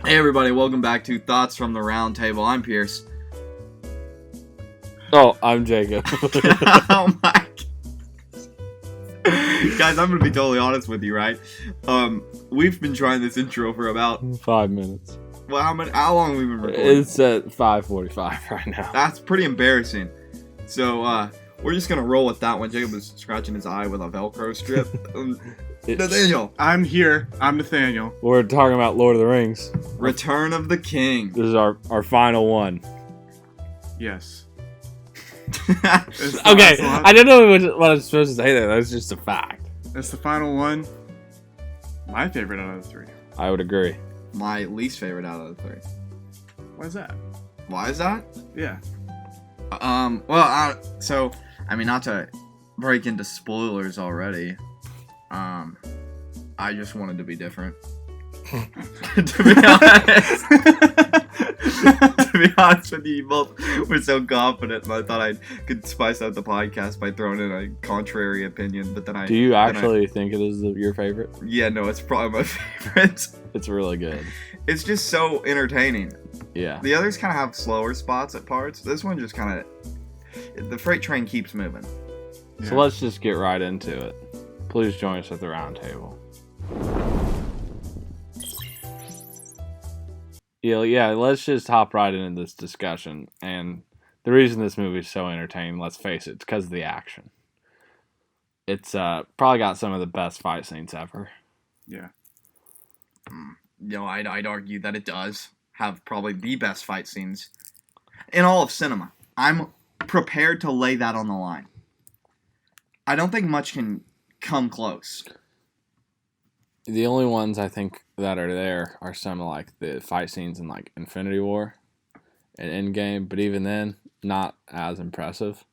Hey everybody, welcome back to Thoughts from the Round Table. I'm Pierce. Oh, I'm Jacob. Oh my guys, I'm gonna be totally honest with you, right? We've been trying this intro for about 5 minutes. well, how long have we been recording? It's at 5:45 right now. That's pretty embarrassing. So we're just gonna roll with that one. Jacob was scratching his eye with a Velcro strip. Nathaniel. I'm here. I'm Nathaniel. We're talking about Lord of the Rings. Return of the King. This is our final one. Yes. Okay, I don't know what I'm supposed to say there. That's just a fact. It's the final one. My favorite out of the three. I would agree. My least favorite out of the three. Why is that? Why is that? Yeah. So, I mean, not to break into spoilers already, I just wanted to be different. To be honest with you, both were so confident, and I thought I could spice out the podcast by throwing in a contrary opinion, but then Do you actually think it is your favorite? Yeah, no, it's probably my favorite. It's really good. It's just so entertaining. Yeah. The others kind of have slower spots at parts. This one just kind of... The freight train keeps moving. Yeah. So let's just get right into it. Please join us at the round table. Yeah, let's just hop right into this discussion. And the reason this movie is so entertaining, let's face it, it's because of the action. It's probably got some of the best fight scenes ever. Yeah. I'd argue that it does have probably the best fight scenes in all of cinema. I'm prepared to lay that on the line. I don't think much can come close. The only ones I think that are there are some of like the fight scenes in like Infinity War and Endgame, but even then, not as impressive.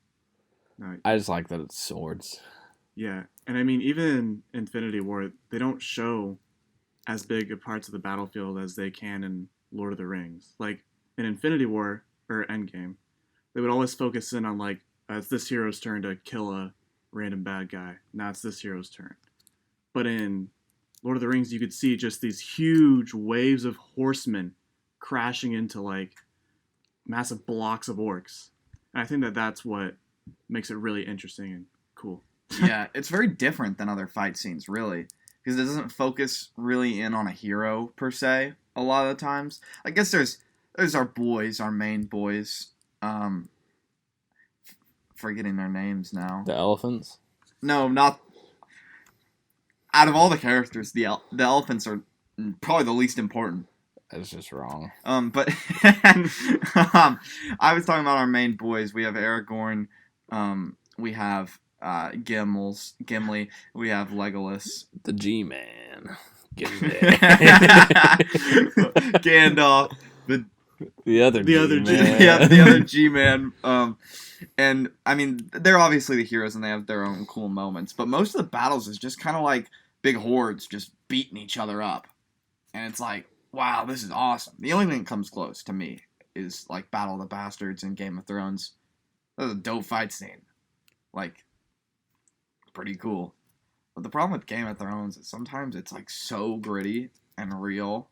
No, I just like that it's swords. yeah, and I mean, even in Infinity War, they don't show as big of parts of the battlefield as they can in Lord of the Rings. Like in Infinity War or Endgame, they would always focus in on like, it's this hero's turn to kill a random bad guy. Now it's this hero's turn. But in Lord of the Rings, you could see just these huge waves of horsemen crashing into like massive blocks of orcs. And I think that that's what makes it really interesting and cool. Yeah, it's very different than other fight scenes, really, because it doesn't focus really in on a hero per se. A lot of the times, I guess there's our boys, our main boys. Forgetting their names now. The elephants? No, not. Out of all the characters, the elephants are probably the least important. That's just wrong. But I was talking about our main boys. We have Aragorn. We have Gimli. We have Legolas. The G-Man. Gandalf. The other G-Man. Yeah, the other G-Man. And I mean, they're obviously the heroes and they have their own cool moments. But most of the battles is just kind of like big hordes just beating each other up. And it's like, wow, this is awesome. The only thing that comes close to me is like Battle of the Bastards and Game of Thrones. That was a dope fight scene. Like, pretty cool. But the problem with Game of Thrones is sometimes it's like so gritty and real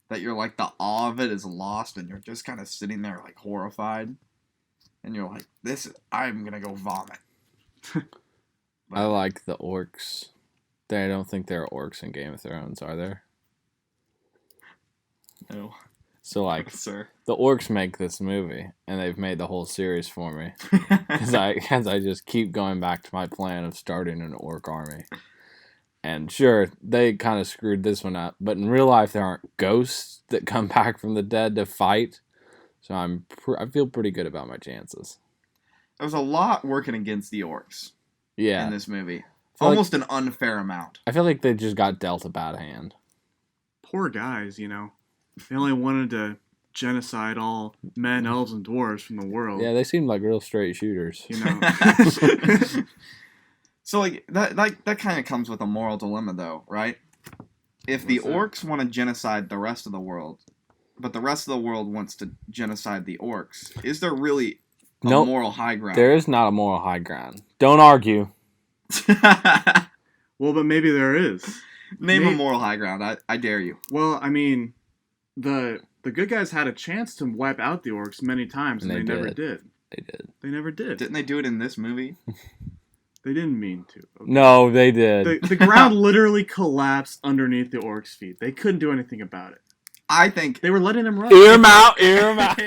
that you're like, the awe of it is lost and you're just kind of sitting there like horrified. And you're like, I'm going to go vomit. I like the orcs. I don't think there are orcs in Game of Thrones, are there? No. So, like, Sir. The orcs make this movie, and they've made the whole series for me. Because I just keep going back to my plan of starting an orc army. And sure, they kind of screwed this one up, but in real life, there aren't ghosts that come back from the dead to fight. So I feel pretty good about my chances. There's a lot working against the orcs in this movie. Almost an unfair amount. I feel like they just got dealt a bad hand. Poor guys, you know. They only wanted to genocide all men, elves, and dwarves from the world. Yeah, they seemed like real straight shooters. You know. So like that kind of comes with a moral dilemma, though, right? If the orcs want to genocide the rest of the world, but the rest of the world wants to genocide the orcs, is there really a moral high ground? There is not a moral high ground. Don't argue. Well, but maybe there is. Name a moral high ground. I dare you. Well, I mean, the good guys had a chance to wipe out the orcs many times, and And they they never did. did. They did. They never did. Didn't they do it in this movie? They didn't mean to. Okay? No, they did. The ground literally collapsed underneath the orcs' feet. They couldn't do anything about it. I think They were letting them run. Ear 'em out, ear 'em out.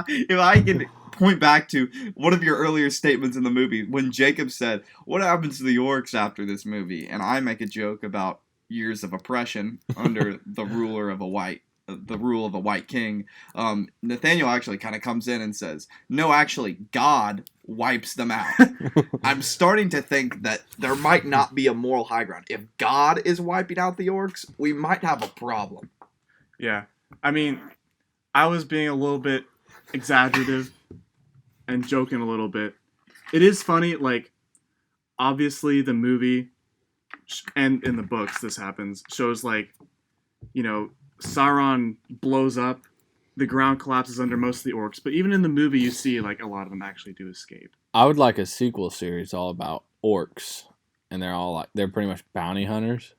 if I can point back to one of your earlier statements in the movie when Jacob said, "What happens to the orcs after this movie?" and I make a joke about years of oppression under the rule of a white king. Nathaniel actually kind of comes in and says, "No, actually, God wipes them out." I'm starting to think that there might not be a moral high ground. If God is wiping out the orcs, we might have a problem. Yeah. I mean, I was being a little bit exaggerative and joking a little bit. It is funny, like, obviously the movie, and in the books this happens, shows, like, you know, Sauron blows up, the ground collapses under most of the orcs, but even in the movie you see, like, a lot of them actually do escape. I would like a sequel series all about orcs, and they're pretty much bounty hunters,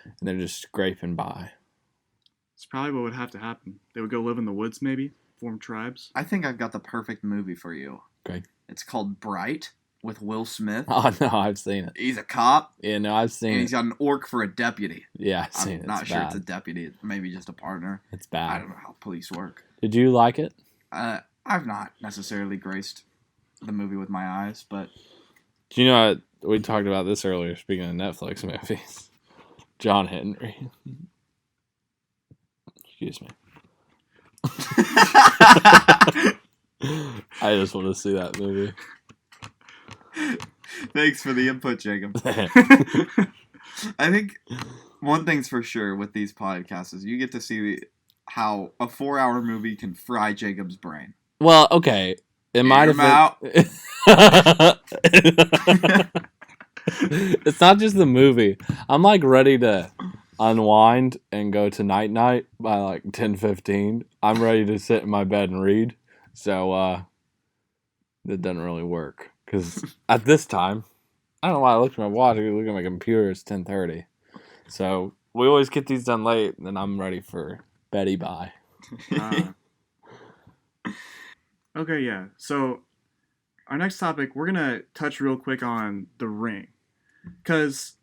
and they're just scraping by. It's probably what would have to happen. They would go live in the woods, maybe, form tribes. I think I've got the perfect movie for you. Okay. It's called Bright with Will Smith. Oh no, I've seen it. He's a cop, Yeah, no, I've and seen he's it. got an orc for a deputy. Yeah, I've seen I'm it. not It's sure bad. it's a deputy. It's maybe just a partner. It's I bad. don't know how police work. Did you like it? I've not necessarily graced the movie with my eyes, but Do you know we talked about this earlier? Speaking of Netflix movies, John Henry. Excuse me. I just want to see that movie. thanks for the input, Jacob. I think one thing's for sure with these podcasts is you get to see how a 4-hour movie can fry Jacob's brain. Well, okay. It might have out. been. It's not just the movie. I'm like ready to unwind and go to night night by like 10:15. I'm ready to sit in my bed and read. So that doesn't really work because at this time, I don't know why I looked at my watch. I look at my computer. It's 10:30. So we always get these done late, and then I'm ready for Betty bye. Okay, yeah. So our next topic, we're gonna touch real quick on The Ring, because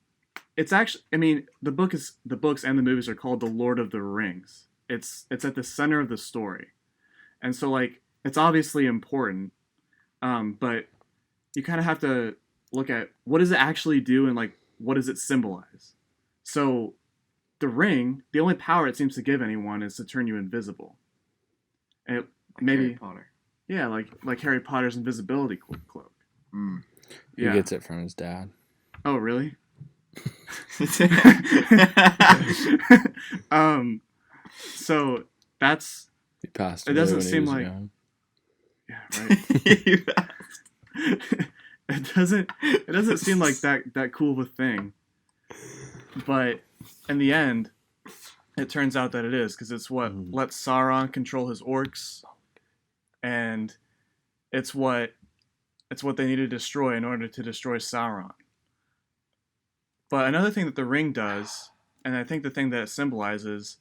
it's actually, I mean, the books and the movies are called The Lord of the Rings. It's at the center of the story, and so like it's obviously important, but you kind of have to look at what does it actually do and like what does it symbolize. So the ring, the only power it seems to give anyone is to turn you invisible. And it, maybe Harry Potter. yeah, like Harry Potter's invisibility cloak. Mm. He Yeah. gets it from his dad. Oh, really? So that's He passed It away doesn't when he seem was like- young. yeah, right. It doesn't seem like that cool of a thing, but in the end, it turns out that it is, because it's what lets Sauron control his orcs, and it's what they need to destroy in order to destroy Sauron. But another thing that the ring does, and I think the thing that it symbolizes,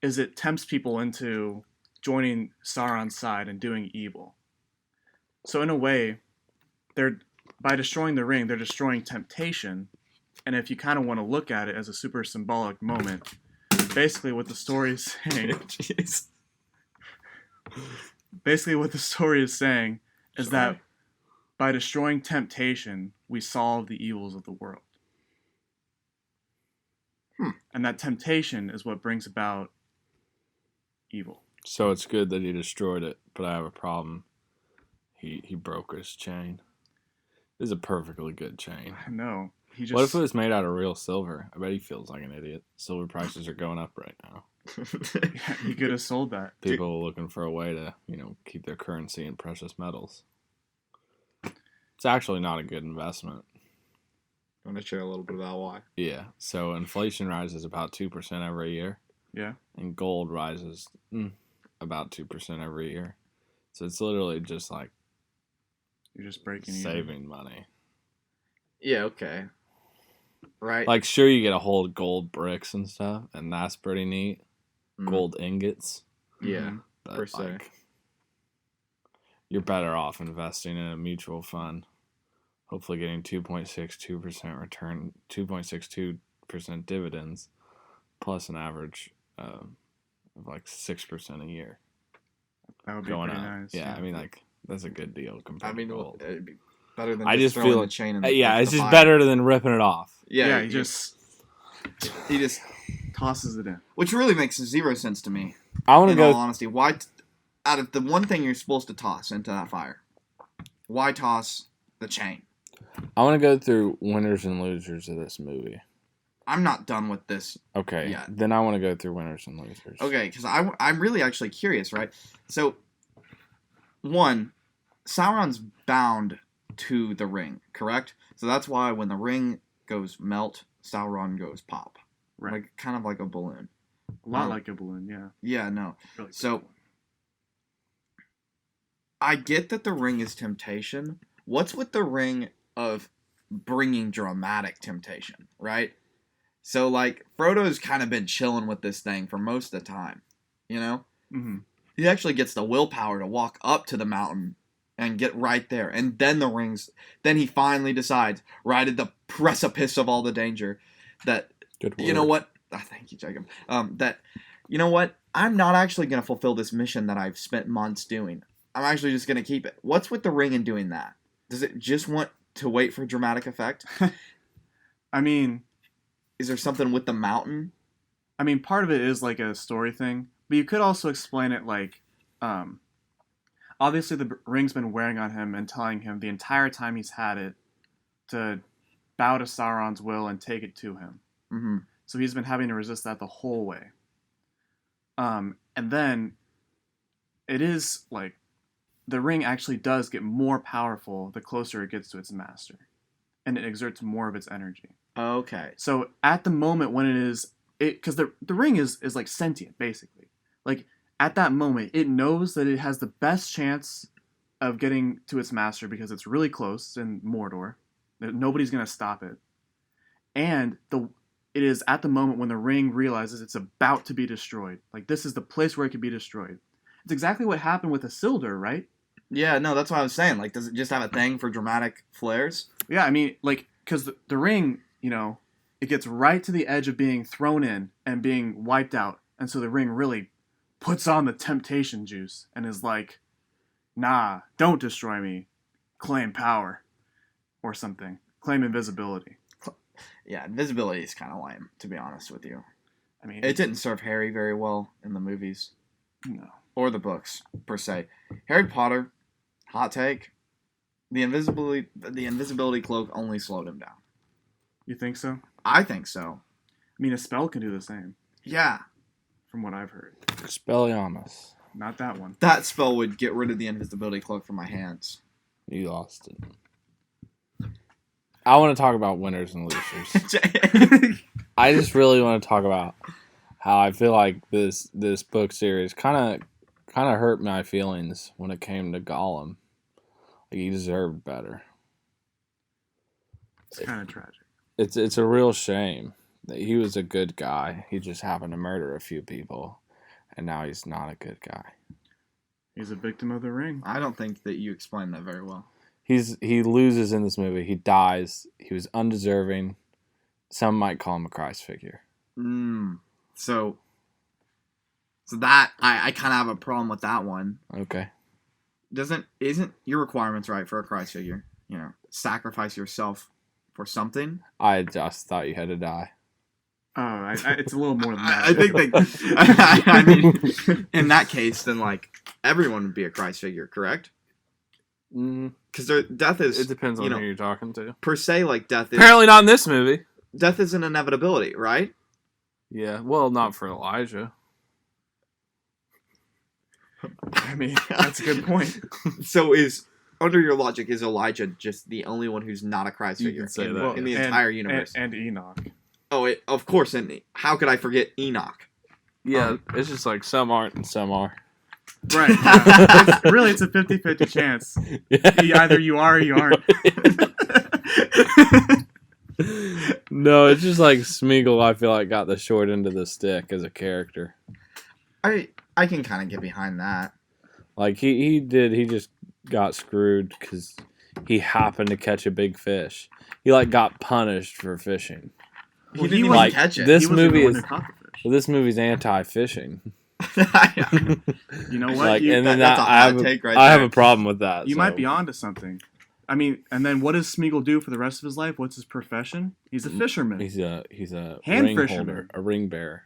is it tempts people into joining Sauron's side and doing evil. So in a way, by destroying the ring, they're destroying temptation. And if you kind of want to look at it as a super symbolic moment, basically what the story is saying, Jeez. basically what the story is saying is Sorry. that by destroying temptation, we solve the evils of the world. And that temptation is what brings about evil. So it's good that he destroyed it, but I have a problem. He broke his chain. This is a perfectly good chain. I know. He just What if it was made out of real silver? I bet he feels like an idiot. Silver prices are going up right now. he could have sold that. People are looking for a way to, keep their currency in precious metals. It's actually not a good investment. Want to share a little bit about why? Yeah. So inflation rises about 2% every year. Yeah. And gold rises about 2% every year. So it's literally just like You're just breaking saving money. Yeah, okay. Right. Like, sure, you get a whole gold bricks and stuff, and that's pretty neat. gold ingots. Yeah. But, Per se. You're better off investing in a mutual fund. Hopefully getting 2.62% return, 2.62% dividends, plus an average of like 6% a year. That would be Going pretty up. nice. Yeah, I mean, like, that's a good deal compared I mean, to gold. it'd be better than I just just throwing feel the chain in it's the just fire. better than ripping it off. Yeah, he he just tosses it in. which really makes zero sense to me. I want to In all go. honesty, why out of the one thing you're supposed to toss into that fire, why toss the chain? I want to go through winners and losers of this movie. I'm not done with this. Okay, Yeah. then I want to go through winners and losers. Okay, because I'm really actually curious, right? So, one, Sauron's bound to the ring, correct? So that's why when the ring goes melt, Sauron goes pop. Right. Like, kind of like a balloon. A lot like a balloon, yeah. Yeah, no. Really So, cool. I get that the ring is temptation. What's with the ring of bringing dramatic temptation, right? So, like, Frodo's kind of been chilling with this thing for most of the time, you know? Mm-hmm. He actually gets the willpower to walk up to the mountain and get right there. And then then he finally decides, right at the precipice of all the danger, that, Good word. you know what? Oh, thank you, Jacob. You know what? I'm not actually going to fulfill this mission that I've spent months doing. I'm actually just going to keep it. What's with the ring in doing that? Does it just want to wait for dramatic effect? I mean, Is there something with the mountain? part of it is like a story thing, but you could also explain it like, obviously the ring's been wearing on him and telling him the entire time he's had it to bow to Sauron's will and take it to him. Mm-hmm. So he's been having to resist that the whole way. And then it is like the ring actually does get more powerful the closer it gets to its master, and it exerts more of its energy. Okay. So at the moment when because the ring is like sentient basically. Like at that moment, it knows that it has the best chance of getting to its master because it's really close in Mordor. Nobody's gonna stop it, and it is at the moment when the ring realizes it's about to be destroyed. Like this is the place where it could be destroyed. It's exactly what happened with Isildur, right? Yeah, no, that's what I was saying. Like, does it just have a thing for dramatic flares? Yeah, I mean, like, because the ring, it gets right to the edge of being thrown in and being wiped out. And so the ring really puts on the temptation juice and is like, nah, don't destroy me. Claim power. Or something. Claim invisibility. Yeah, invisibility is kind of lame, to be honest with you. I mean, It didn't serve Harry very well in the movies. No. Or the books, per se. Harry Potter, hot take, the invisibility cloak only slowed him down. You think so? I think so. I mean, a spell can do the same, Yeah. from what I've heard. Expelliarmus. Not that one. That spell would get rid of the invisibility cloak from my hands. You lost it. I want to talk about winners and losers. I just really want to talk about how I feel like this book series kind of hurt my feelings when it came to Gollum. Like he deserved better. It's kind of tragic. It's a real shame that he was a good guy. He just happened to murder a few people, and now he's not a good guy. He's a victim of the ring. I don't think that you explained that very well. He loses in this movie. He dies. He was undeserving. Some might call him a Christ figure. So that I kind of have a problem with that one. Okay. Isn't your requirements right for a Christ figure? Sacrifice yourself for something. I just thought you had to die. Oh, it's a little more than that. I think I mean, in that case, then like everyone would be a Christ figure, correct? Because death is. It depends on who you're talking to. Per se, like death is. Apparently not in this movie. Death is an inevitability, right? Yeah. Well, not for Elijah. I mean, that's a good point. So under your logic, is Elijah just the only one who's not a Christ figure in the entire universe? And Enoch. Oh, of course. And how could I forget Enoch? Yeah, it's just like some aren't and some are. Right. Yeah. It's a 50-50 chance. Either you are or you aren't. No, it's just like Smeagol, I feel like, got the short end of the stick as a character. I can kind of get behind that. Like he just got screwed because he happened to catch a big fish. He like got punished for fishing. He didn't even like, catch it. this He wasn't movie the one is- who caught the fish. Well, this movie's anti-fishing. You know what? Like, You, and then that's a I have hot take right I have there. a problem with that. you so. might be onto something. I mean, and then what does Smeagol do for the rest of his life? What's his profession? He's a fisherman. He's a Hand ring fisherman. holder, a ring bearer.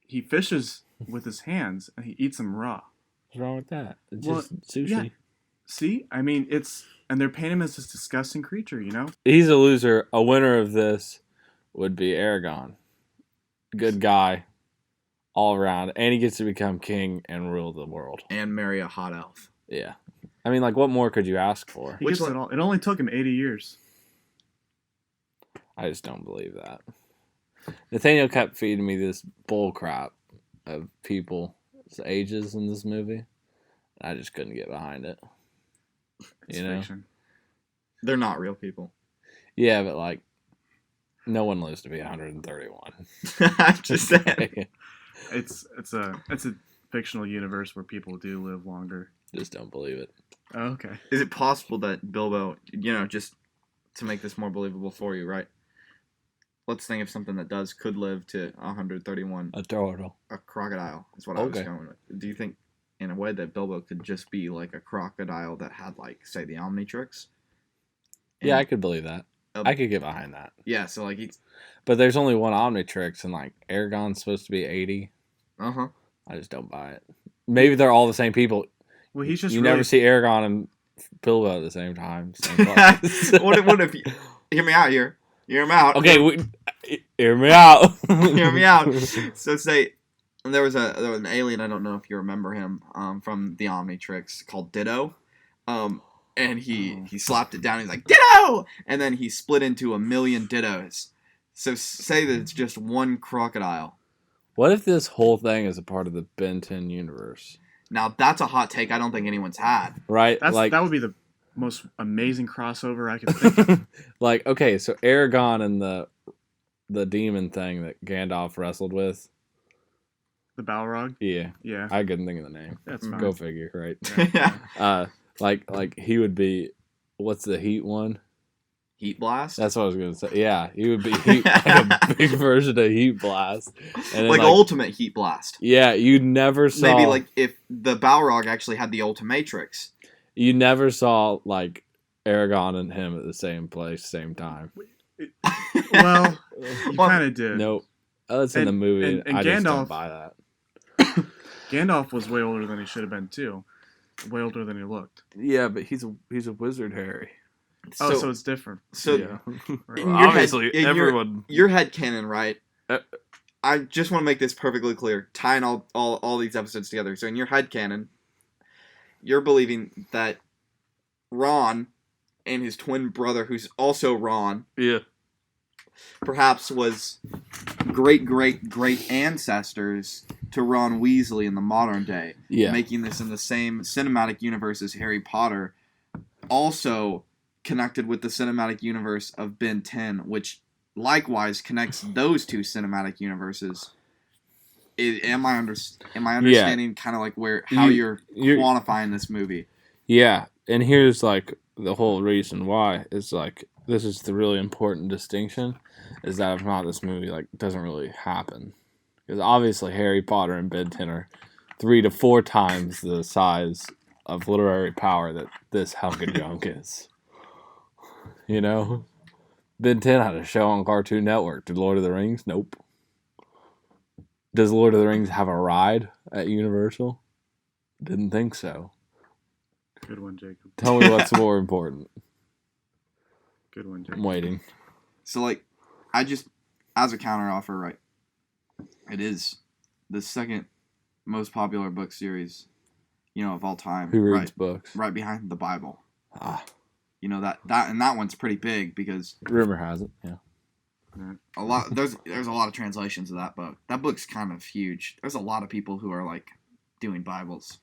He fishes with his hands and he eats them raw. What's wrong with that? It's Well, just sushi. yeah. See, I mean, and they're painting him as this disgusting creature. You know? He's a loser. A winner of this would be Aragon. Good guy, all around, and he gets to become king and rule the world. And marry a hot elf. Yeah, I mean, like, what more could you ask for? He Which gets one- it all. It only took him 80 years. I just don't believe that. Nathaniel kept feeding me this bull crap of people's ages in this movie. I just couldn't get behind it. It's You know? fiction. They're not real people. Yeah, but like, no one lives to be 131. I'm just saying. It's a fictional universe where people do live longer. Just don't believe it. Oh, okay. Is it possible that Bilbo, just to make this more believable for you, right? Let's think of something that could live to 131. A turtle. A crocodile is what I was Okay. going with. Do you think, in a way, that Bilbo could just be like a crocodile that had, like, say, the Omnitrix? Yeah, I And- could believe that. Um, I could get behind that. Yeah, so, like, he's... But there's only one Omnitrix, and like Aragon's supposed to be 80. Uh-huh. I just don't buy it. Maybe they're all the same people. Well, he's just You really, never see Aragon and Bilbo at the same time. Same place. what if you... Hear me out here. Hear me out. Okay, hear me out. Hear me out. So say there was an alien, I don't know if you remember him, from the Omnitrix called Ditto. And he slapped it down, he's like, Ditto! And then he split into a million Dittos. So say that it's just one crocodile. What if this whole thing is a part of the Ben 10 universe? Now that's a hot take I don't think anyone's had. Right? that would be the most amazing crossover I could think of. like, okay, so Aragon and the demon thing that Gandalf wrestled with. The Balrog. Yeah. Yeah, I couldn't think of the name. that's fine. Go figure, right? Yeah. Like he would be, what's the heat one? Heat Blast? That's what I was gonna say. Yeah, he would be heat, like a big version of Heat Blast, and then, like ultimate Heat Blast. Yeah, you never saw. Maybe like if the Balrog actually had the Ultimatrix. You never saw like Aragon and him at the same place, same time. Well, you Well, kind of did. Nope. That's in And- the movie. and I just don't Gandalf- buy that. Gandalf was way older than he should have been too. Way older than he looked. Yeah, but he's a wizard, Harry. Oh, so it's different. so Yeah. Right. In your Obviously, head- in your- everyone. your head canon, right? Uh, I just want to make this perfectly clear, tying all these episodes together. So in your head canon, you're believing that Ron and his twin brother, who's also Ron, Yeah. perhaps was great ancestors to Ron Weasley in the modern day, Yeah. making this in the same cinematic universe as Harry Potter, also connected with the cinematic universe of Ben 10, which likewise connects those two cinematic universes. Am I understanding kind of like how you're quantifying this movie? Yeah, and here's like the whole reason why. It's like this is the really important distinction, is that if not, this movie like doesn't really happen, because obviously Harry Potter and Ben 10 are 3 to 4 times the size of literary power that this hunk of junk is. You know, Ben 10 had a show on Cartoon Network. Did Lord of the Rings? Nope. Does Lord of the Rings have a ride at Universal? Didn't think so. Good one, Jacob. Tell me what's more important. Good one, Jacob. I'm waiting. So like, I just, as a counteroffer, right, it is the second most popular book series, of all time. Who reads books? Right behind the Bible. Ah, That one's pretty big because rumor has it. Yeah. there's a lot of translations of that book. That book's kind of huge. There's a lot of people who are like doing Bibles.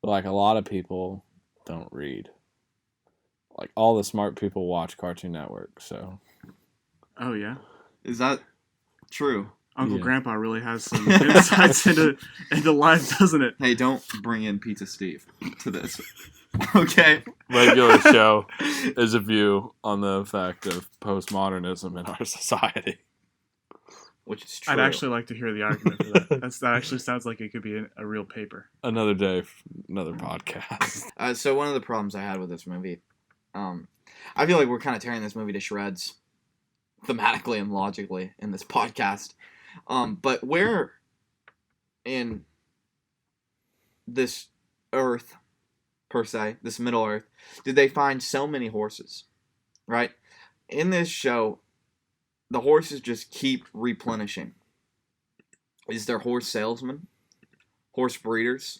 But like a lot of people don't read. Like all the smart people watch Cartoon Network. So Oh yeah. Is that true? Uncle Yeah. Grandpa really has some insights into life, doesn't it? Hey, don't bring in Pizza Steve to this. Okay. Regular show is a view on the effect of postmodernism in our society. Which is true. I'd actually like to hear the argument for that. That actually sounds like it could be a real paper. Another day, another podcast. So one of the problems I had with this movie, I feel like we're kind of tearing this movie to shreds, thematically and logically in this podcast. But where in this Earth, per se, this Middle Earth, did they find so many horses? Right? In this show, the horses just keep replenishing. Is there horse salesmen? Horse breeders?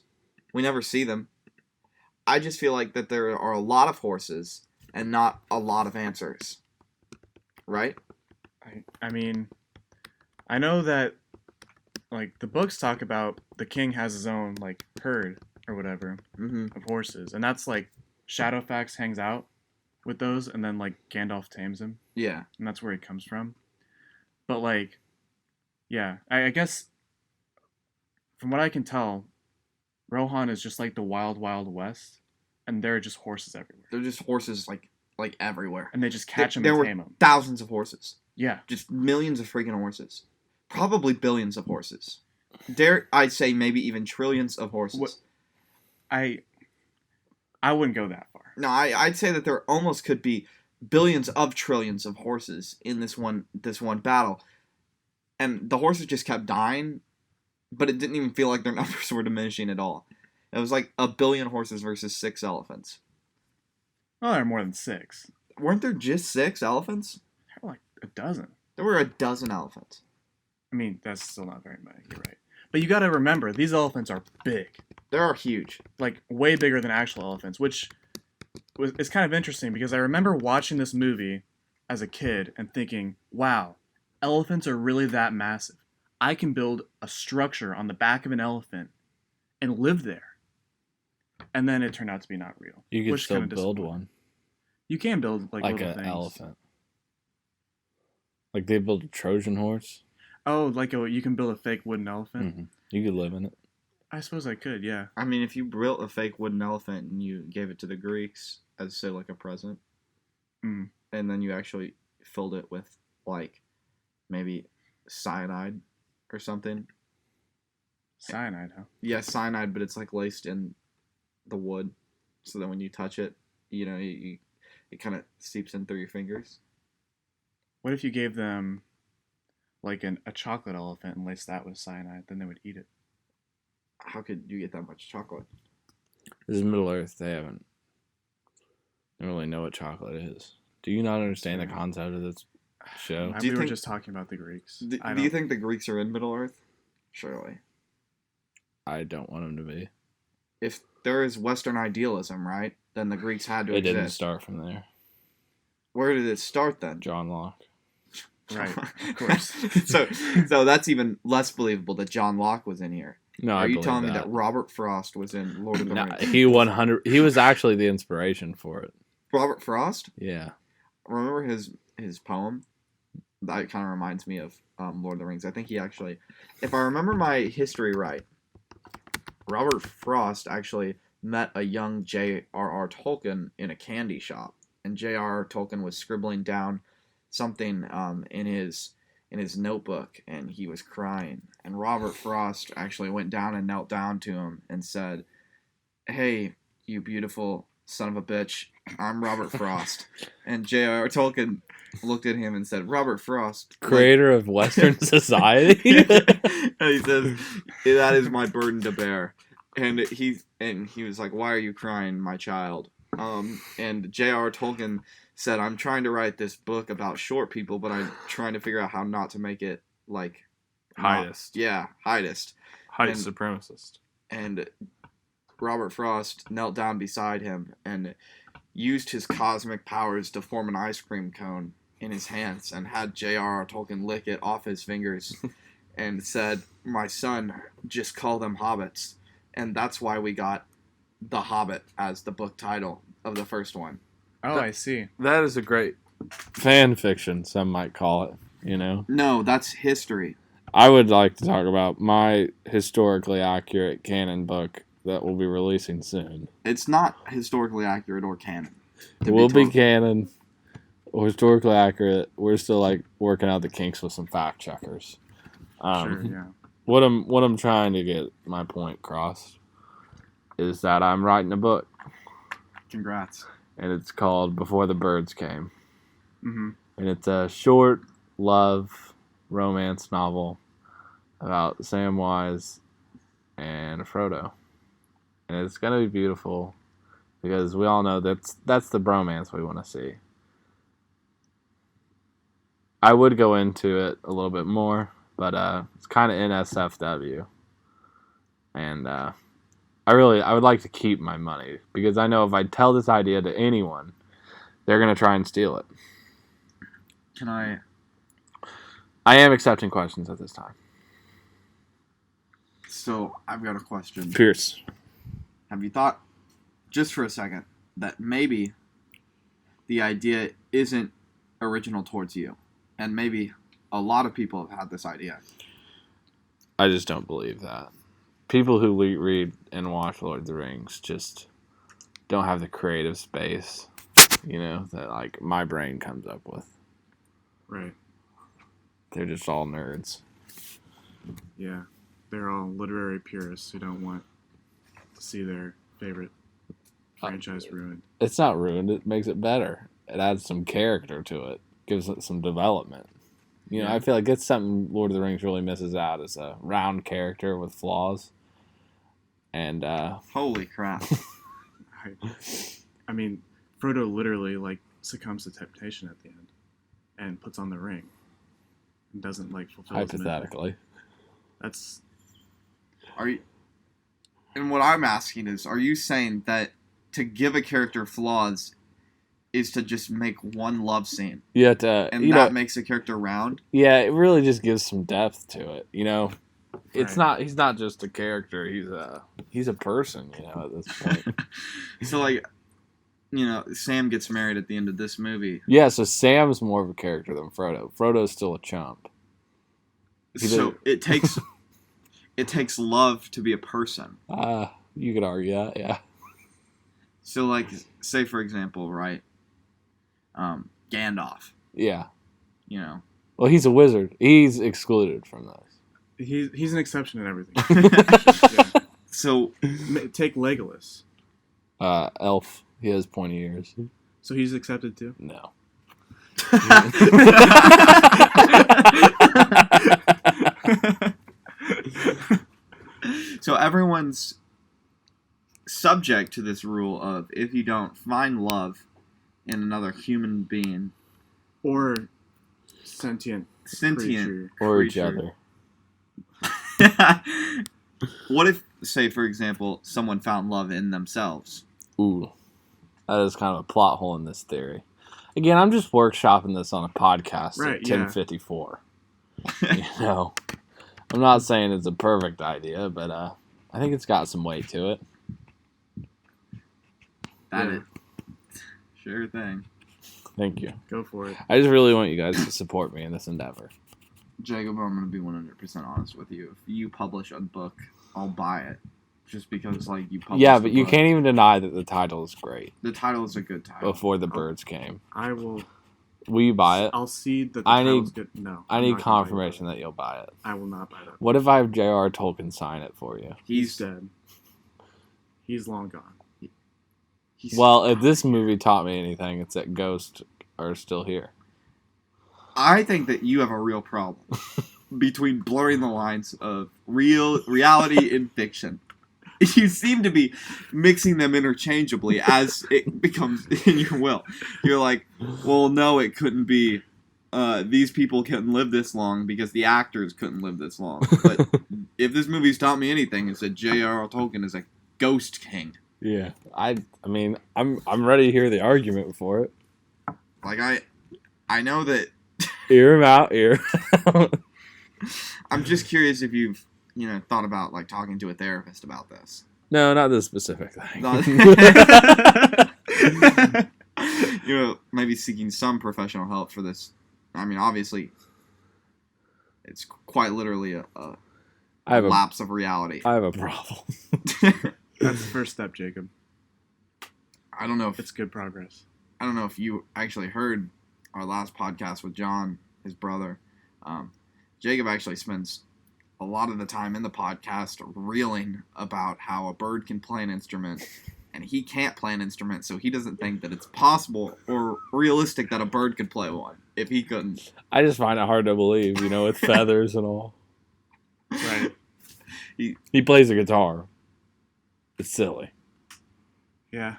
We never see them. I just feel like that there are a lot of horses and not a lot of answers. Right? I mean, I know that, like, the books talk about the king has his own, like, herd or whatever of horses. And that's, like, Shadowfax hangs out with those, and then, like, Gandalf tames him. Yeah. And that's where he comes from. But, like, yeah, I guess, from what I can tell, Rohan is just like the wild, wild west, and there are just horses everywhere. They're just horses, like everywhere. And they just catch them There and were tame them. thousands of horses. Yeah. Just millions of freaking horses. Probably billions of horses. Dare I'd say maybe even trillions of horses. What- I wouldn't go that far. No, I'd say that there almost could be billions of trillions of horses in this one battle. And the horses just kept dying, but it didn't even feel like their numbers were diminishing at all. It was like 1 billion horses versus 6 elephants. Well, there are more than 6. Weren't there just 6 elephants? There are like a dozen. There were a dozen elephants. I mean, that's still not very many. You're right. But you got to remember, these elephants are big. They are huge. Like, way bigger than actual elephants, which is kind of interesting because I remember watching this movie as a kid and thinking, wow, elephants are really that massive. I can build a structure on the back of an elephant and live there. And then it turned out to be not real. You could which still kinda build disappointed. one. You can build like Like little an things. elephant. Like they built a Trojan horse. Oh, like you can build a fake wooden elephant? Mm-hmm. You could live in it. I suppose I could, yeah. I mean, if you built a fake wooden elephant and you gave it to the Greeks as, say, like a present, Mm. and then you actually filled it with, like, maybe cyanide or something. Cyanide, huh? Yeah, cyanide, but it's, like, laced in the wood, so that when you touch it, you know, it kind of seeps in through your fingers. What if you gave them like a chocolate elephant and laced that with cyanide? Then they would eat it. How could you get that much chocolate? This is Middle Earth. They don't really know what chocolate is. Do you not understand the concept of this show? Do you We were think- just talking about the Greeks. Do I you don't- think the Greeks are in Middle Earth? Surely. I don't want them to be. If there is Western idealism, right, then the Greeks had to It exist. didn't start from there. Where did it start then? John Locke. Right, of course. so that's even less believable that John Locke was in here. No, Are I you believe telling me that. that Robert Frost was in Lord of the No, Rings? he 100. He was actually the inspiration for it. Robert Frost? Yeah. Remember his poem? That kind of reminds me of Lord of the Rings. I think he actually, if I remember my history right, Robert Frost actually met a young J.R.R. Tolkien in a candy shop, and J.R.R. Tolkien was scribbling down something in his notebook, and he was crying. And Robert Frost actually went down and knelt down to him and said, "Hey, you beautiful son of a bitch, I'm Robert Frost." And J.R.R. Tolkien looked at him and said, "Robert Frost, Creator of Western society. and he says, "That is my burden to bear." And he was like, "Why are you crying, my child?" And J.R.R. Tolkien said, "I'm trying to write this book about short people, but I'm trying to figure out how not to make it like Heightist. heightist." Height And- supremacist. And Robert Frost knelt down beside him and used his cosmic powers to form an ice cream cone in his hands and had J.R.R. Tolkien lick it off his fingers and said, "My son, just call them hobbits." And that's why we got The Hobbit as the book title of the first one. Oh, I see. That is a great fan fiction. Some might call it. You know. No, that's history. I would like to talk about my historically accurate canon book that we'll be releasing soon. It's not historically accurate or canon. It will be canon or historically accurate. We're still like working out the kinks with some fact checkers. Sure, yeah. What I'm trying to get my point across is that I'm writing a book. Congrats. And it's called Before the Birds Came. Mm-hmm. And it's a short love romance novel about Samwise and Frodo. And it's going to be beautiful because we all know that's the bromance we want to see. I would go into it a little bit more, but it's kind of NSFW. And I would like to keep my money because I know if I tell this idea to anyone, they're going to try and steal it. I am accepting questions at this time. So, I've got a question. Pierce. Have you thought, just for a second, that maybe the idea isn't original towards you? And maybe a lot of people have had this idea. I just don't believe that. People who read and watch Lord of the Rings just don't have the creative space, that like my brain comes up with. Right. They're just all nerds. Yeah. They're all literary purists who don't want to see their favorite franchise ruined. It's not ruined. It makes it better. It adds some character to it. Gives it some development. I feel like it's something Lord of the Rings really misses out is a round character with flaws. And holy crap. I mean, Frodo literally succumbs to temptation at the end and puts on the ring and doesn't fulfill his mission. Hypothetically. That's and what I'm asking is, are you saying that to give a character flaws is to just make one love scene? Yeah, that makes a character round? Yeah, it really just gives some depth to it, It's Right. he's not just a character, he's a person, at this point. So Sam gets married at the end of this movie. Yeah, so Sam's more of a character than Frodo. Frodo's still a chump. So it takes love to be a person. You could argue that, yeah. So say for example, right? Gandalf. Yeah. Well, he's a wizard. He's excluded from this. He's an exception in everything. Yeah. So Take Legolas. Elf. He has pointy ears. So he's accepted too? No. So everyone's subject to this rule of if you don't find love in another human being or sentient creature. Or each other. What if, say, for example, someone found love in themselves? Ooh. That is kind of a plot hole in this theory. Again, I'm just workshopping this on a podcast right, at 10:54. I'm not saying it's a perfect idea, but I think it's got some weight to it. That is. Sure thing. Thank you. Go for it. I just really want you guys to support me in this endeavor. Jacob, I'm going to be 100% honest with you. If you publish a book, I'll buy it. Just because, you publish Yeah, but the you book. can't even deny that the title is great. The title is a good title. Before the Birds Came. I will. Will you buy it? I'll see that the I title's need- good. No. I I'm need not gonna buy confirmation that you'll buy it. I will not buy that. What if I have J.R. Tolkien sign it for you? He's dead. He's long gone. Well, if this movie taught me anything, it's that ghosts are still here. I think that you have a real problem between blurring the lines of reality and fiction. You seem to be mixing them interchangeably as it becomes in your will. You're like, well, no, it couldn't be. These people couldn't live this long because the actors couldn't live this long. But if this movie's taught me anything, it's that J.R.R. Tolkien is a ghost king. Yeah, I mean, I'm ready to hear the argument for it. I know that. Ear him out, ear. I'm just curious if you've thought about talking to a therapist about this. No, not this specific thing. Maybe seeking some professional help for this. I mean, obviously, It's quite literally a I have a lapse of reality. I have a problem. That's the first step, Jacob. I don't know if It's good progress. I don't know if you actually heard our last podcast with John, his brother. Jacob actually spends a lot of the time in the podcast reeling about how a bird can play an instrument, and he can't play an instrument, so he doesn't think that it's possible or realistic that a bird could play one if he couldn't. I just find it hard to believe, with feathers and all. Right. He plays a guitar. It's silly. Yeah.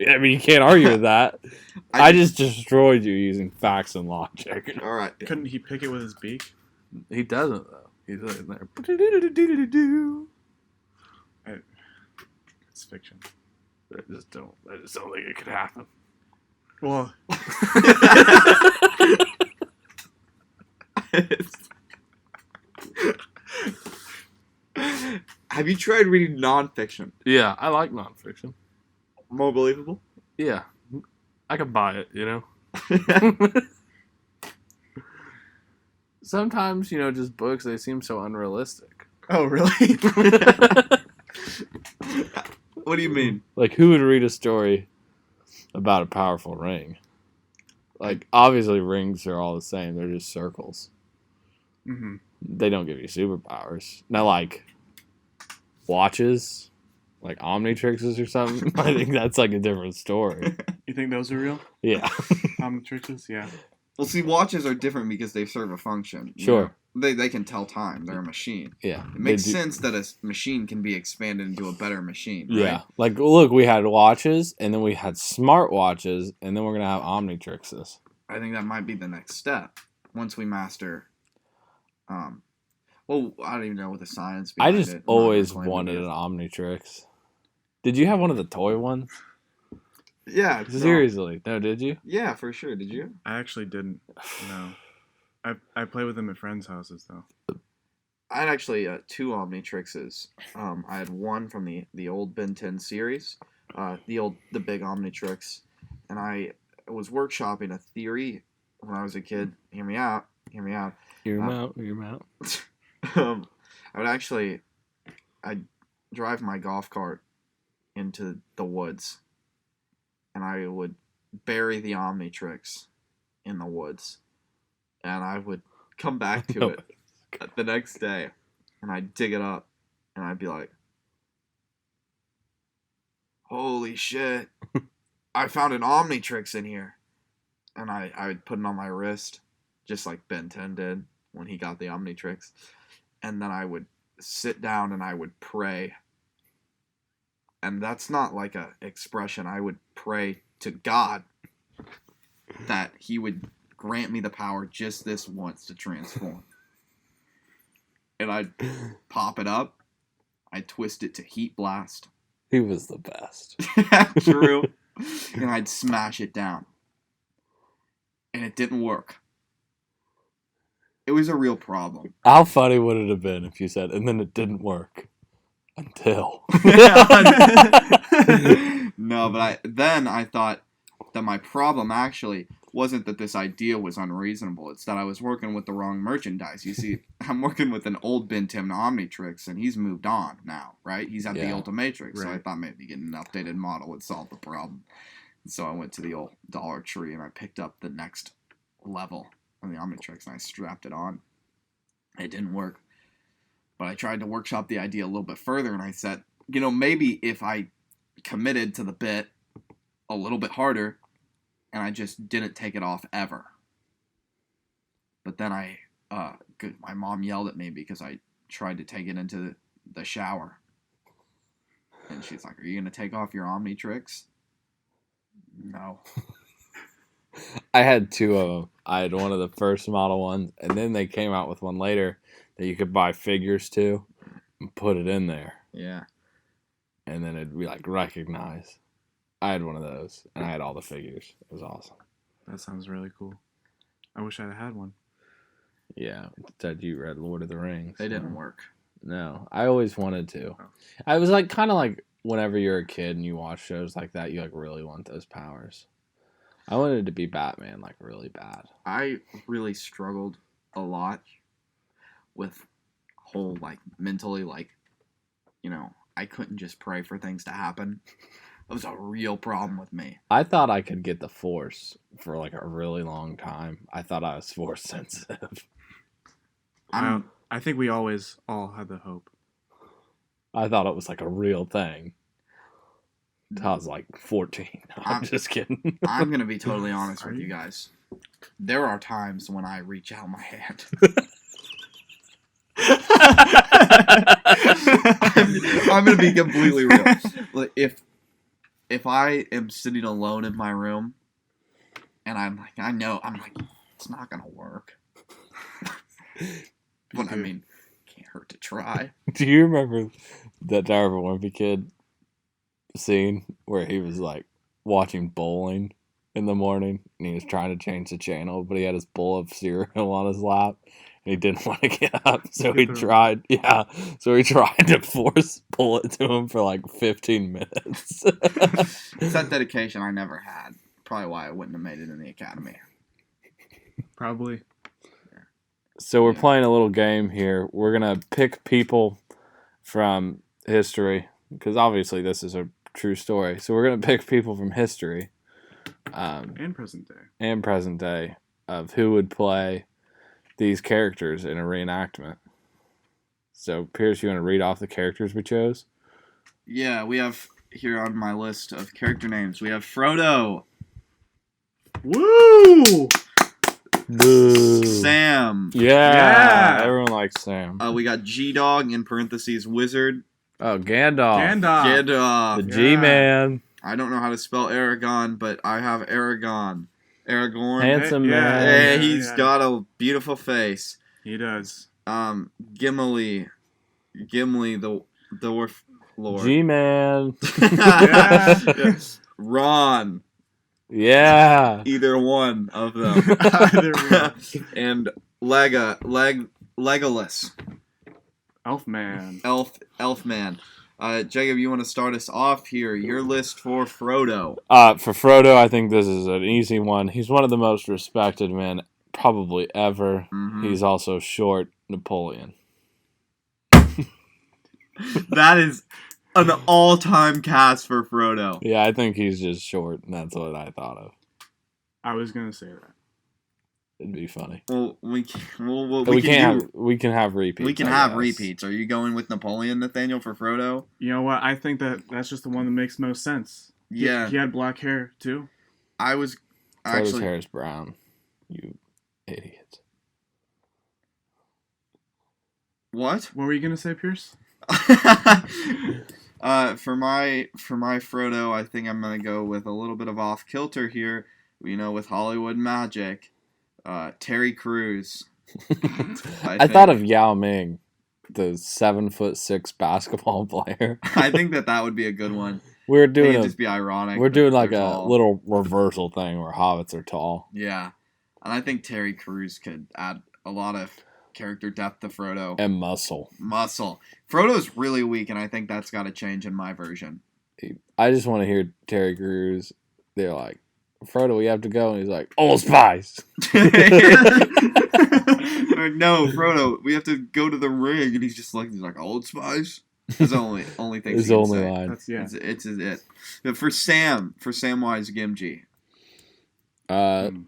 I mean, you can't argue with that. I just destroyed you using facts and logic. All right. Couldn't he pick it with his beak? He doesn't, though. He's in there. It's fiction. I just don't think it could happen. Well, Have you tried reading nonfiction? Yeah, I like nonfiction. More believable? Yeah. I could buy it, Sometimes, just books, they seem so unrealistic. oh really? What do you mean? Like, who would read a story about a powerful ring? Like, obviously, rings are all the same. They're just circles. Mm-hmm. They don't give you superpowers. Now, like, watches, like Omnitrixes or something, I think that's, like, a different story. You think those are real? Yeah. Omnitrixes? Yeah. Well, see, watches are different because they serve a function. Sure. They can tell time. They're a machine. Yeah. It makes sense that a machine can be expanded into a better machine, right? Yeah. Like, look, we had watches, and then we had smart watches, and then we're going to have Omnitrixes. I think that might be the next step once we master. Well, I don't even know what the science I behind just it. always Not really wanted claiming an Omnitrix. Did you have one of the toy ones? it. Yeah. Seriously. No, did you? Yeah, for sure. Did you? I actually didn't. No. I play with them at friends' houses though. I had actually two Omnitrixes. I had one from the old Ben 10 series, the big Omnitrix, and I was workshopping a theory when I was a kid. Hear me out. Hear him out. I'd drive my golf cart into the woods, and I would bury the Omnitrix in the woods, and I would come back to it the next day, and I'd dig it up, and I'd be like, holy shit, I found an Omnitrix in here. And I would put it on my wrist, just like Ben 10 did when he got the Omnitrix. And then I would sit down and I would pray. And that's not like a expression. I would pray to God that he would grant me the power just this once to transform. And I'd pop it up. I'd twist it to heat blast. He was the best. True. And I'd smash it down. And it didn't work. It was a real problem. How funny would it have been if you said, and then it didn't work until. No, but I thought that my problem actually wasn't that this idea was unreasonable. It's that I was working with the wrong merchandise. You see, I'm working with an old Ben 10 Omnitrix, and he's moved on now, right? He's at the Ultimatrix, so I thought maybe getting an updated model would solve the problem. So I went to the old Dollar Tree and I picked up the next level of the Omnitrix and I strapped it on. It didn't work. But I tried to workshop the idea a little bit further and I said, maybe if I committed to the bit a little bit harder and I just didn't take it off ever. But then my mom yelled at me because I tried to take it into the shower. And she's like, are you going to take off your Omnitrix? No. I had two of them. I had one of the first model ones, and then they came out with one later that you could buy figures to and put it in there. Yeah. And then it'd be like recognize. I had one of those, and I had all the figures. It was awesome. That sounds really cool. I wish I'd had one. Yeah, instead you read Lord of the Rings. They didn't work. No, I always wanted to. Oh. I was like kind of like whenever you're a kid and you watch shows like that, you like really want those powers. I wanted to be Batman like really bad. I really struggled a lot with whole like mentally like, I couldn't just pray for things to happen. It was a real problem with me. I thought I could get the Force for like a really long time. I thought I was Force sensitive. I think we always all had the hope. I thought it was like a real thing. I was like 14. I'm just kidding. I'm going to be totally honest with you guys. There are times when I reach out my hand. I'm going to be completely real. Like, if I am sitting alone in my room and I'm like, it's not going to work. But I mean, can't hurt to try. Do you remember that Darvin Wimpy kid scene where he was like watching bowling in the morning and he was trying to change the channel, but he had his bowl of cereal on his lap and he didn't want to get up, so he tried to force pull it to him for like 15 minutes. It's that dedication I never had. Probably why I wouldn't have made it in the academy. Probably. So we're playing a little game here. We're going to pick people from history, because obviously this is a true story. So we're going to pick people from history. And present day. And present day of who would play these characters in a reenactment. So, Pierce, you want to read off the characters we chose? Yeah, we have here on my list of character names, we have Frodo. Woo! Boo. Sam. Yeah. Everyone likes Sam. We got G-Dog in parentheses wizard. Oh, Gandalf. Gandalf. The G-Man. I don't know how to spell Aragon, but I have Aragon. Aragorn. Handsome man. Hey, he's got a beautiful face. He does. Gimli the dwarf lord. G-Man. Yeah. Ron. Yeah. Either one of them. And Legolas. Elfman. Elfman. Jacob, you want to start us off here? Your list for Frodo. For Frodo, I think this is an easy one. He's one of the most respected men probably ever. Mm-hmm. He's also short. Napoleon. That is an all-time cast for Frodo. Yeah, I think he's just short, and that's what I thought of. I was gonna say that. It'd be funny. Well, we can have repeats. We can have repeats. Are you going with Napoleon, Nathaniel, for Frodo? You know what? I think that's just the one that makes most sense. Yeah. He had black hair too. I was Frodo's hair is brown. You idiot. What? What were you gonna say, Pierce? For my Frodo, I think I'm gonna go with a little bit of off kilter here. With Hollywood magic. Terry Crews. I thought of Yao Ming, the 7'6" basketball player. I think that would be a good one. We're doing just be ironic. We're doing like a little reversal thing where hobbits are tall. Yeah, and I think Terry Crews could add a lot of character depth to Frodo and muscle. Frodo's really weak, and I think that's got to change in my version. I just want to hear Terry Crews. They're like, Frodo, we have to go, and he's like, Old Spice. No, Frodo, we have to go to the ring, and he's like Old Spice. That's the only thing. His only line. It's it. But for Samwise Gamgee.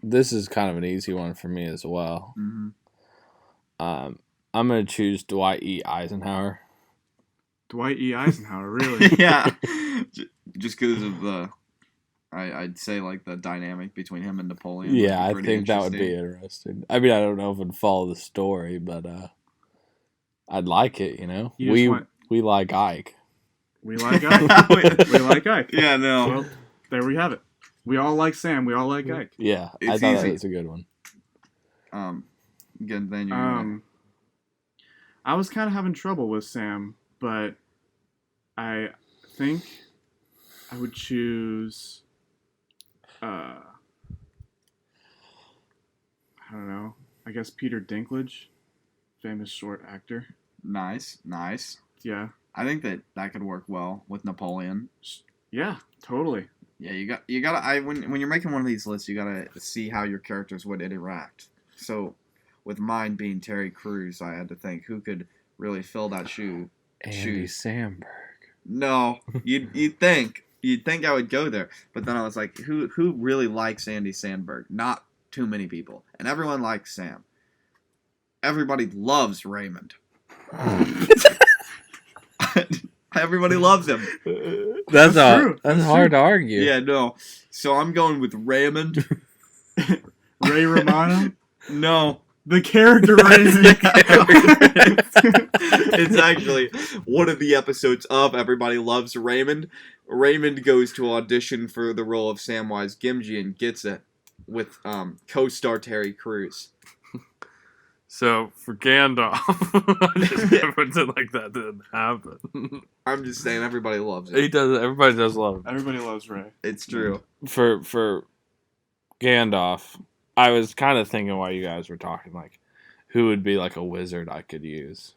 This is kind of an easy one for me as well. Mm-hmm. I'm gonna choose Dwight E. Eisenhower. Dwight E. Eisenhower, really? Yeah, just because of the. I'd say like the dynamic between him and Napoleon. Yeah, I think that would be interesting. I mean, I don't know if it'd follow the story, but I'd like it. We like Ike. We like Ike. We like Ike. Yeah, no. Well, there we have it. We all like Sam. We all like Ike. Yeah, I thought that was a good one. Again, then I was kind of having trouble with Sam, but I think I would choose. I don't know. I guess Peter Dinklage, famous short actor. Nice. Yeah. I think that could work well with Napoleon. Yeah, totally. Yeah, you gotta. When you're making one of these lists, you gotta see how your characters would interact. So, with mine being Terry Crews, I had to think who could really fill that shoe. Andy shoes. Samberg. No, you'd think I would go there, but then I was like, who really likes Andy Samberg? Not too many people, and everyone likes Sam. Everybody loves Raymond. Everybody loves him. That's true. That's hard to argue. Yeah, no. So I'm going with Raymond. Ray Romano? No. The character Raymond. It's actually one of the episodes of Everybody Loves Raymond. Raymond goes to audition for the role of Samwise Gamgee and gets it with co-star Terry Crews. So for Gandalf, I just can't pretend like that didn't happen. I'm just saying, everybody loves He it. does. Everybody does love him. Everybody loves Ray. It's true. For Gandalf, I was kind of thinking while you guys were talking, like, who would be like a wizard I could use,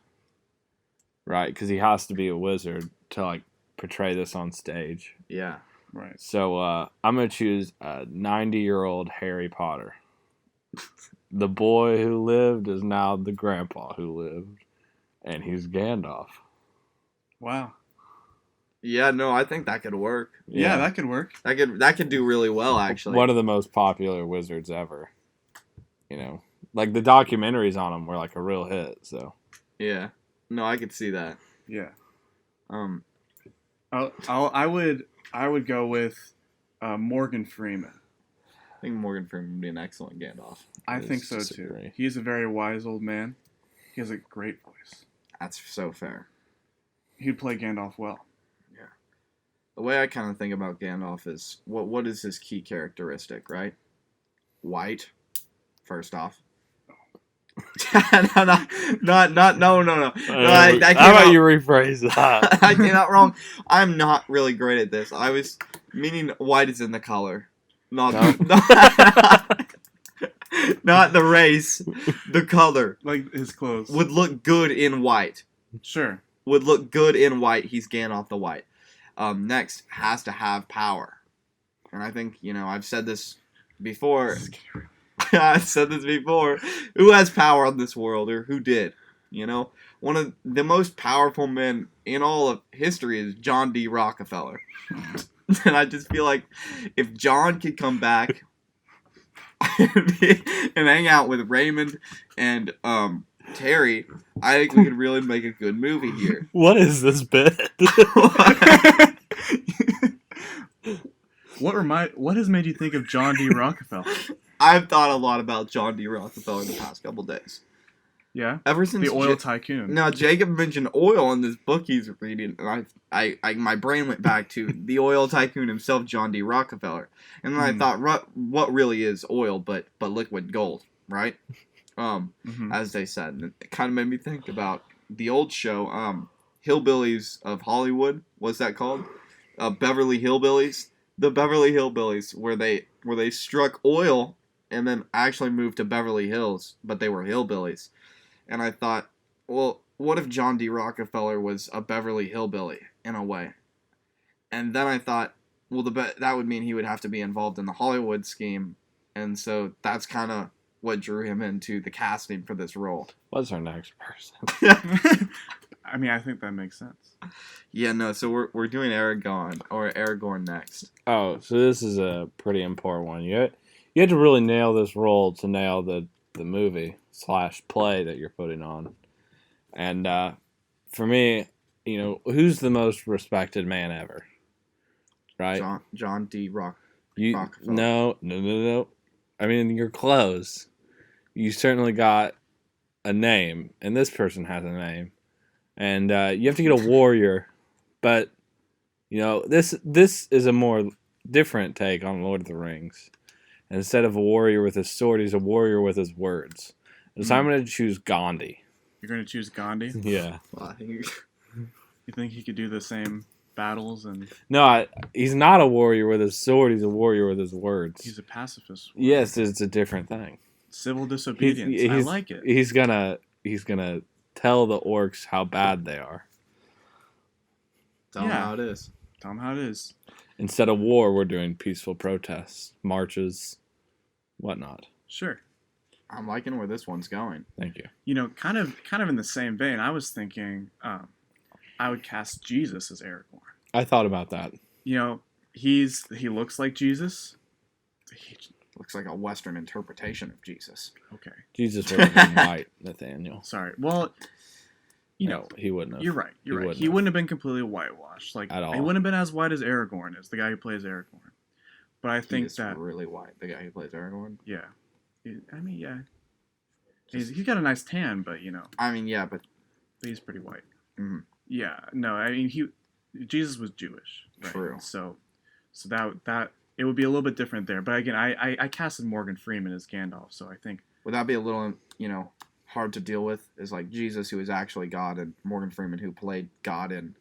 right? Because he has to be a wizard to like portray this on stage. Yeah. Right. So I'm gonna choose a 90-year-old Harry Potter. The boy who lived is now the grandpa who lived, and he's Gandalf. Wow. Yeah, no, I think that could work. Yeah, that could work. That could do really well, actually. One of the most popular wizards ever. You know, like the documentaries on him were like a real hit. So Yeah. No, I could see that. Yeah. I I would go with Morgan Freeman. think Morgan Freeman would be an excellent Gandalf. I I think so disagree. too. He's a very wise old man. He has a great voice. That's so fair. He'd play Gandalf well. The way I kind of think about Gandalf is what is his key characteristic, right? White, first off. no. How I came about out, you rephrase that? I came out wrong. I'm not really great at this. I was meaning white is in the color, not not the race. The color Like his clothes. would look good in white. Sure. Would look good in white. He's Gandalf the White. Next, has to have power. And I think, I've said this before. I've said this before. Who has power in this world, or who did? One of the most powerful men in all of history is John D. Rockefeller. And I just feel like if John could come back and hang out with Raymond and Terry, I think we could really make a good movie here. What is this bit? What has made you think of John D. Rockefeller? I've thought a lot about John D. Rockefeller in the past couple days. Yeah. Ever since The oil tycoon. Now Jacob mentioned oil in this book he's reading, and I my brain went back to the oil tycoon himself, John D. Rockefeller, and then I thought, what really is oil but liquid gold, right? As they said, and it kind of made me think about the old show, Hillbillies of Hollywood. What's that called? Beverly Hillbillies. The Beverly Hillbillies, where they struck oil and then actually moved to Beverly Hills, but they were hillbillies. And I thought, well, what if John D. Rockefeller was a Beverly Hillbilly in a way? And then I thought, well, that would mean he would have to be involved in the Hollywood scheme, and so that's kind of what drew him into the casting for this role. What's our next person? I mean, I think that makes sense. Yeah, no, so we're doing Aragorn next. Oh, so this is a pretty important one. You had to really nail this role to nail the movie / play that you're putting on. And for me, who's the most respected man ever? Right? John D. Rockefeller. No. I mean, you're close. You certainly got a name, and this person has a name. And you have to get a warrior, but this is a more different take on Lord of the Rings. Instead of a warrior with his sword, he's a warrior with his words. And so I'm going to choose Gandhi. You're going to choose Gandhi? Yeah. Well, You think he could do the same battles and? No, he's not a warrior with his sword. He's a warrior with his words. He's a pacifist. Yes, it's a different thing. Civil disobedience. I like it. He's gonna tell the orcs how bad they are. Tell him how it is. Tell him how it is. Instead of war, we're doing peaceful protests, marches, whatnot. Sure. I'm liking where this one's going. Thank you. You know, kind of in the same vein, I was thinking I would cast Jesus as Aragorn. I thought about that. You know, he looks like Jesus. Looks like a Western interpretation of Jesus. Okay. Jesus would have been white, Nathaniel. Sorry. Well, you know, he wouldn't have. you're right. You're right. wouldn't He have. wouldn't have been completely whitewashed. Like, At all. he wouldn't have been as white as Aragorn is, the guy who plays Aragorn. But I think He's that, really white. The guy who plays Aragorn. yeah. I mean, yeah. He's got a nice tan, but, you know, I mean, yeah, but he's pretty white. Mhm. Yeah. No, I mean, Jesus was Jewish. Right? True. So that it would be a little bit different there. But again, I casted Morgan Freeman as Gandalf, so I think would that be a little, hard to deal with? Is like Jesus, who is actually God, and Morgan Freeman, who played God in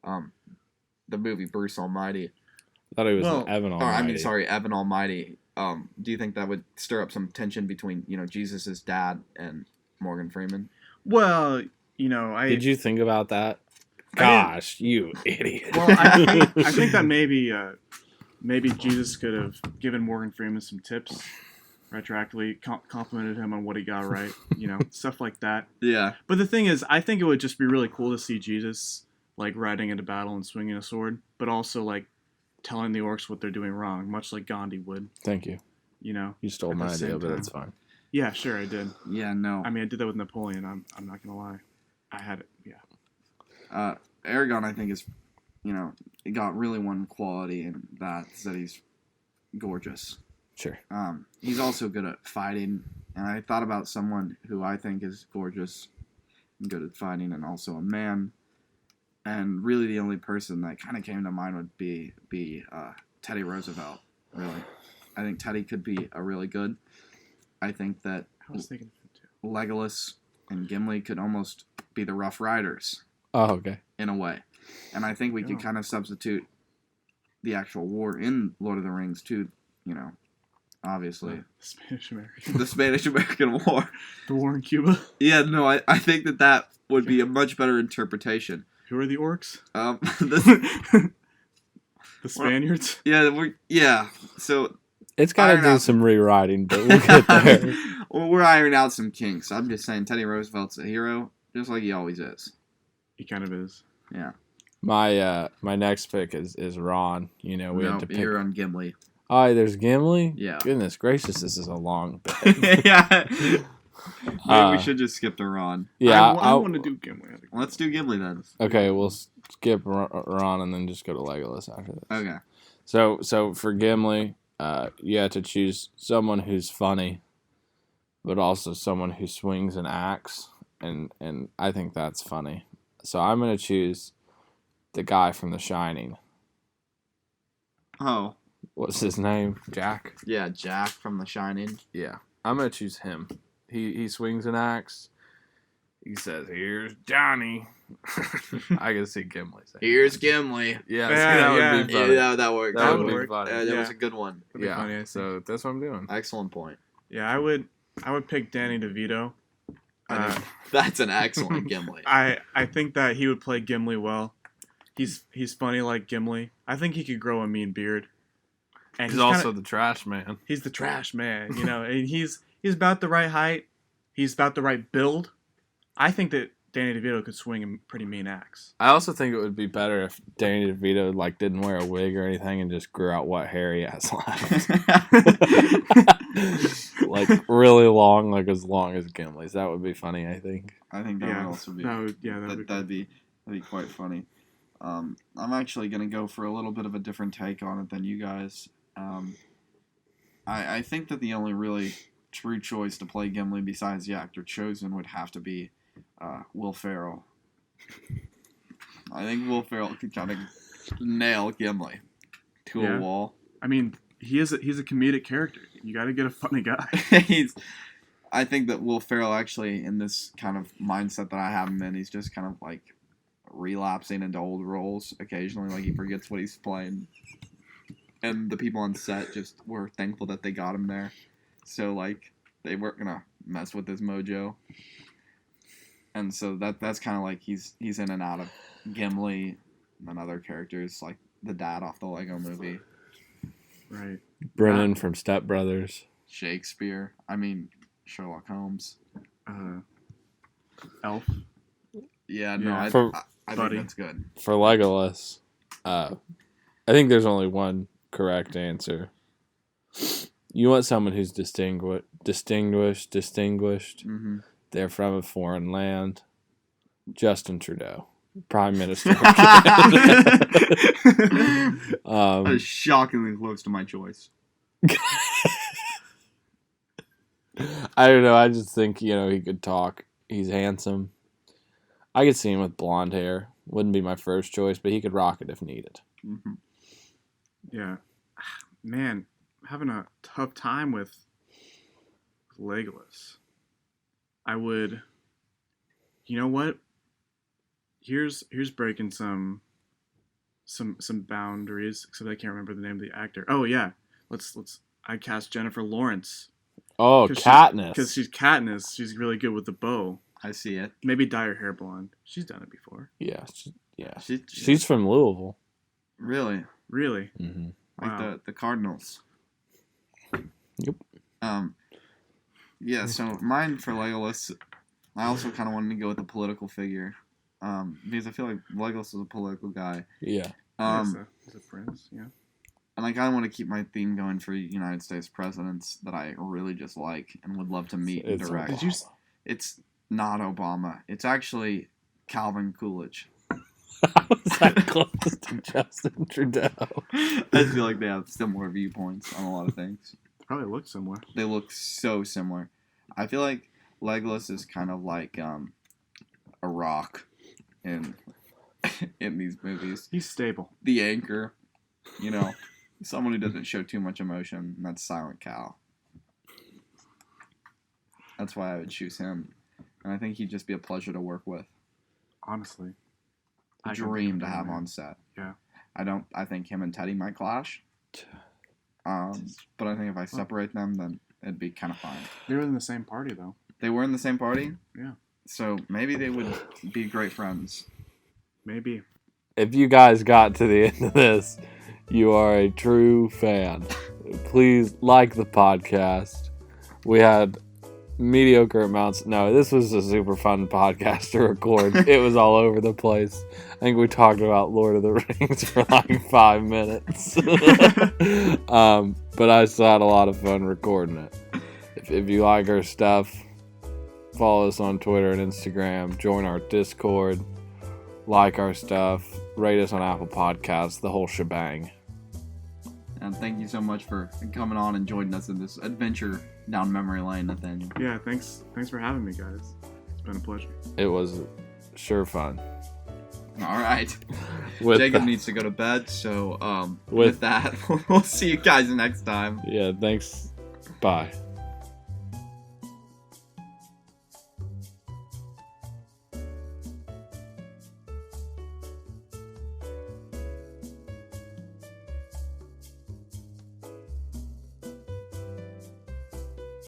the movie Bruce Almighty. I thought he was Well, an Evan Or, Almighty. Evan Almighty. Do you think that would stir up some tension between, Jesus' dad and Morgan Freeman? well, you know, Did you think about that? I Gosh, you idiot. Well, I think that maybe Jesus could have given Morgan Freeman some tips, retroactively complimented him on what he got right, stuff like that. Yeah. But the thing is, I think it would just be really cool to see Jesus like riding into battle and swinging a sword, but also like telling the orcs what they're doing wrong, much like Gandhi would. Thank you. You stole at my the idea, same but time. it's fine. Yeah, sure, I did. Yeah, no. I mean, I did that with Napoleon. I'm not gonna lie, I had it. Yeah. Aragon, I think, is, he got really one quality, and that's that he's gorgeous. Sure. He's also good at fighting, and I thought about someone who I think is gorgeous and good at fighting, and also a man. And really, the only person that kind of came to mind would be Teddy Roosevelt. Really, I think Teddy could be a really good. I think that I was thinking of him too. Legolas and Gimli could almost be the Rough Riders Oh, okay. in a way, and I think we could Yeah. kind of substitute the actual war in Lord of the Rings too. Obviously, The Spanish American. the Spanish-American War. The war in Cuba. Yeah, no, I think that would be a much better interpretation. Who are the orcs? This, The Spaniards. yeah. So It's got to Iron do out. some rewriting, but we'll get there. well, we're ironing out some kinks. I'm just saying, Teddy Roosevelt's a hero, just like he always is. He kind of is. Yeah. My next pick is Ron. We had to pick. You're on Gimli. Oh, there's Gimli. Yeah. Goodness gracious, this is a long bit. Yeah. Maybe we should just skip to Ron. Yeah. I want to do Gimli. Let's do Gimli then. Okay, we'll skip Ron and then just go to Legolas after this. Okay. So for Gimli, you have to choose someone who's funny, but also someone who swings an axe, and I think that's funny. So I'm gonna choose the guy from The Shining. Oh. What's his name? Jack? Yeah, Jack from The Shining. Yeah. I'm gonna choose him. He swings an axe. He says, "Here's Johnny." I can see Gimli saying, Here's Gimli. Yeah, Yeah, that would be funny. Yeah, that worked. That would would work. be funny. That Yeah. was a good one. That'd be funny, I Yeah, think. so that's what I'm doing. Excellent point. Yeah, I would pick Danny DeVito. That's an excellent Gimli. I think that he would play Gimli well. He's funny like Gimli. I think he could grow a mean beard. And He's also the trash man. he's the trash man, and he's about the right height. He's about the right build. I think that Danny DeVito could swing a pretty mean axe. I also think it would be better if Danny DeVito didn't wear a wig or anything and just grew out what hair he has left. Really long, as long as Gimli's. That would be funny, I think. I think that Yeah, would also be that'd be that'd be quite funny. I'm actually gonna go for a little bit of a different take on it than you guys. I think that the only really true choice to play Gimli besides the actor chosen would have to be Will Ferrell. I think Will Ferrell could kind of nail Gimli to Yeah. a wall. I mean, he's a comedic character. You got to get a funny guy. I think that Will Ferrell actually, in this kind of mindset that I have him in, he's just kind of relapsing into old roles occasionally. He forgets what he's playing. And the people on set just were thankful that they got him there. So, they weren't going to mess with his mojo. And so that's kind of he's in and out of Gimli and other characters, like the dad off the Lego movie. Right. Brennan from Step Brothers. Shakespeare. I mean, Sherlock Holmes. Elf. Yeah, no, Yeah. I For- think Buddy. that's good. For Legolas, I think there's only one correct answer. You want someone who's distinguished. Mm-hmm. They're from a foreign land. Justin Trudeau, Prime Minister of Canada. That is shockingly close to my choice. I don't know. I just think, he could talk. He's handsome. I could see him with blonde hair. Wouldn't be my first choice, but he could rock it if needed. Mm-hmm. Yeah. Man, I'm having a tough time with Legolas. I would. You know what? Here's breaking some boundaries. Except I can't remember the name of the actor. Oh yeah, let's. I cast Jennifer Lawrence. Oh, Katniss. Because she's Katniss. She's really good with the bow. I see it. Maybe dye her hair blonde. She's done it before. Yeah. She's She's from Louisville. really Really? Mm-hmm. like Wow. the Cardinals. Yep. Yeah. So mine for Legolas, I also kind of wanted to go with a political figure, because I feel like Legolas is a political guy. Yeah. He's a prince. Yeah. And I kind of want to keep my theme going for United States presidents that I really just like and would love to meet and It's direct. Did you? It's not Obama. It's actually Calvin Coolidge. How is that close to Justin Trudeau? I feel like they have similar viewpoints on a lot of things. Probably look somewhere. They look so similar. I feel like Legolas is kind of like a rock in these movies. He's stable. The anchor, someone who doesn't show too much emotion. And that's Silent Cal. That's why I would choose him, and I think he'd just be a pleasure to work with. Honestly. A I can dream think to of have him. on set. Yeah. I think him and Teddy might clash. But I think if I separate them, then it'd be kind of fine. They were in the same party though. They were in the same party? Yeah. So maybe they would be great friends. Maybe. If you guys got to the end of this, you are a true fan. Please like the podcast. We had mediocre amounts. No, this was a super fun podcast to record. It was all over the place. I think we talked about Lord of the Rings for like 5 minutes. But I still had a lot of fun recording it. If you like our stuff, follow us on Twitter and Instagram. Join our Discord. Like our stuff. Rate us on Apple Podcasts. The whole shebang. And thank you so much for coming on and joining us in this adventure down memory lane, Nathaniel. Yeah, thanks for having me, guys. It's been a pleasure. It was sure fun. All right. With Jacob that- needs to go to bed, so With- with that, we'll see you guys next time. Yeah, thanks. Bye.